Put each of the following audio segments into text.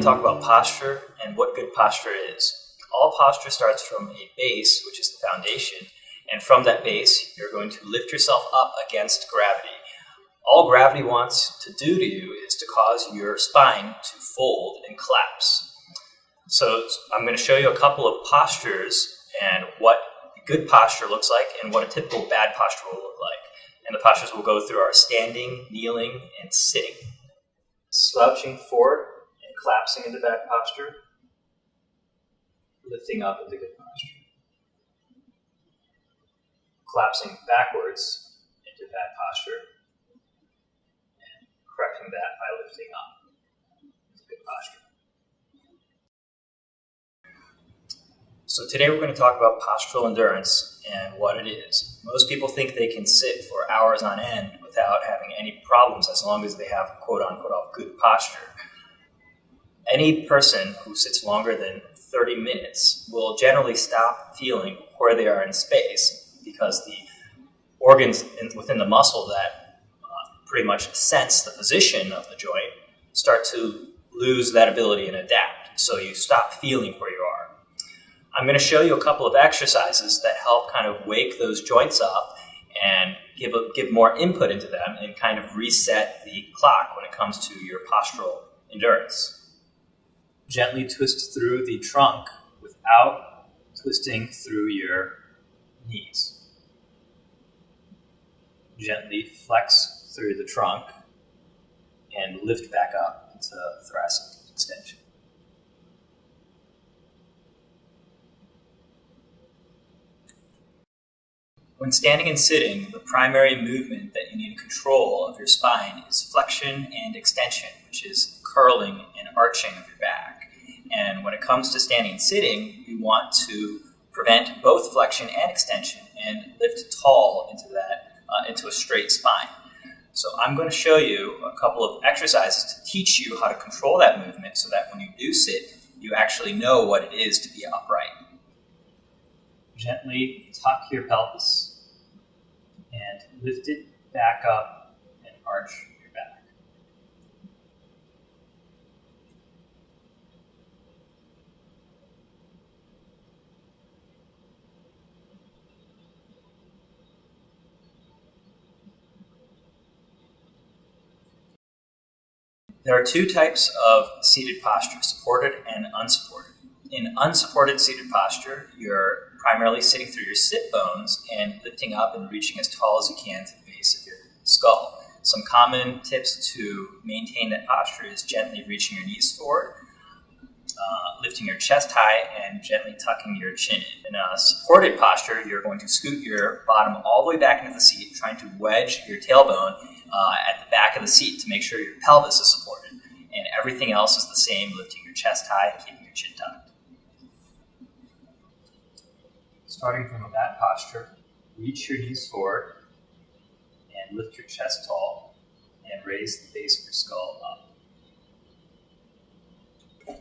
talk about posture and what good posture is. All posture starts from a base, which is the foundation, and from that base, you're going to lift yourself up against gravity. All gravity wants to do to you is to cause your spine to fold and collapse. So I'm going to show you a couple of postures and what good posture looks like and what a typical bad posture will look like. And the postures will go through are standing, kneeling, and sitting. Slouching forward and collapsing into bad posture. Lifting up into good posture. Collapsing backwards into bad posture. And correcting that by lifting up into good posture. So today we're going to talk about postural endurance and what it is. Most people think they can sit for hours on end without having any problems as long as they have quote-unquote good posture. Any person who sits longer than 30 minutes will generally stop feeling where they are in space because the organs within the muscle that pretty much sense the position of the joint start to lose that ability and adapt. So you stop feeling where you are. I'm going to show you a couple of exercises that help kind of wake those joints up and give more input into them and kind of reset the clock when it comes to your postural endurance. Gently twist through the trunk without twisting through your knees. Gently flex through the trunk and lift back up into thoracic extension. When standing and sitting, the primary movement that you need control of your spine is flexion and extension, which is curling and arching of your back. And when it comes to standing and sitting, we want to prevent both flexion and extension and lift tall into a straight spine. So I'm going to show you a couple of exercises to teach you how to control that movement so that when you do sit, you actually know what it is to be upright. Gently tuck your pelvis and lift it back up and arch your back. There are two types of seated posture, supported and unsupported. In unsupported seated posture, you're primarily sitting through your sit bones and lifting up and reaching as tall as you can to the base of your skull. Some common tips to maintain that posture is gently reaching your knees forward, lifting your chest high, and gently tucking your chin in. In a supported posture, you're going to scoot your bottom all the way back into the seat, trying to wedge your tailbone at the back of the seat to make sure your pelvis is supported. And everything else is the same, lifting your chest high and keeping your chin tucked. Starting from that posture, reach your knees forward and lift your chest tall and raise the base of your skull up.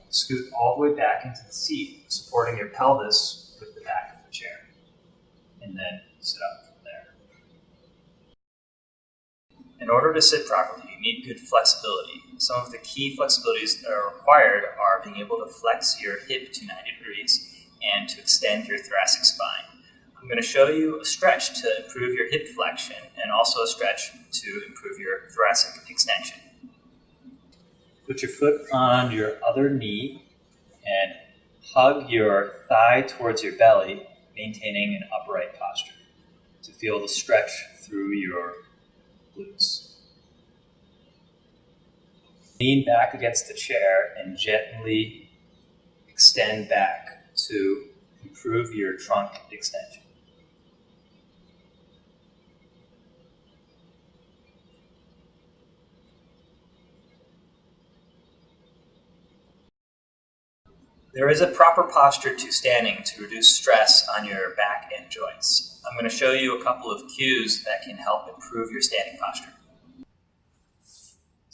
Scoot all the way back into the seat, supporting your pelvis with the back of the chair, and then sit up from there. In order to sit properly, you need good flexibility. Some of the key flexibilities that are required are being able to flex your hip to 90 degrees and to extend your thoracic spine. I'm going to show you a stretch to improve your hip flexion and also a stretch to improve your thoracic extension. Put your foot on your other knee and hug your thigh towards your belly, maintaining an upright posture to feel the stretch through your glutes. Lean back against the chair and gently extend back to improve your trunk extension. There is a proper posture to standing to reduce stress on your back and joints. I'm going to show you a couple of cues that can help improve your standing posture.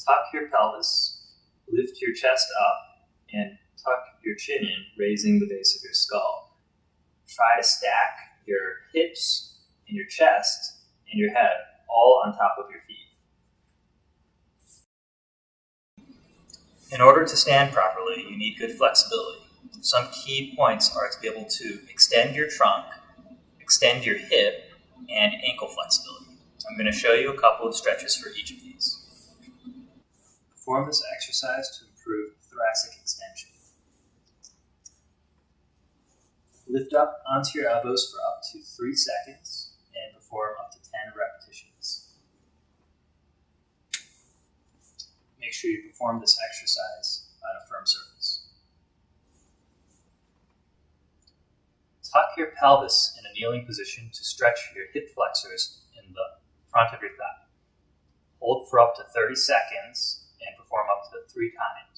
Tuck your pelvis, lift your chest up, and tuck your chin in, raising the base of your skull. Try to stack your hips and your chest and your head all on top of your feet. In order to stand properly, you need good flexibility. Some key points are to be able to extend your trunk, extend your hip, and ankle flexibility. I'm going to show you a couple of stretches for each of these. Perform this exercise to improve thoracic extension. Lift up onto your elbows for up to 3 seconds and perform up to 10 repetitions. Make sure you perform this exercise on a firm surface. Tuck your pelvis in a kneeling position to stretch your hip flexors in the front of your thigh. Hold for up to 30 seconds and perform up to 3 times.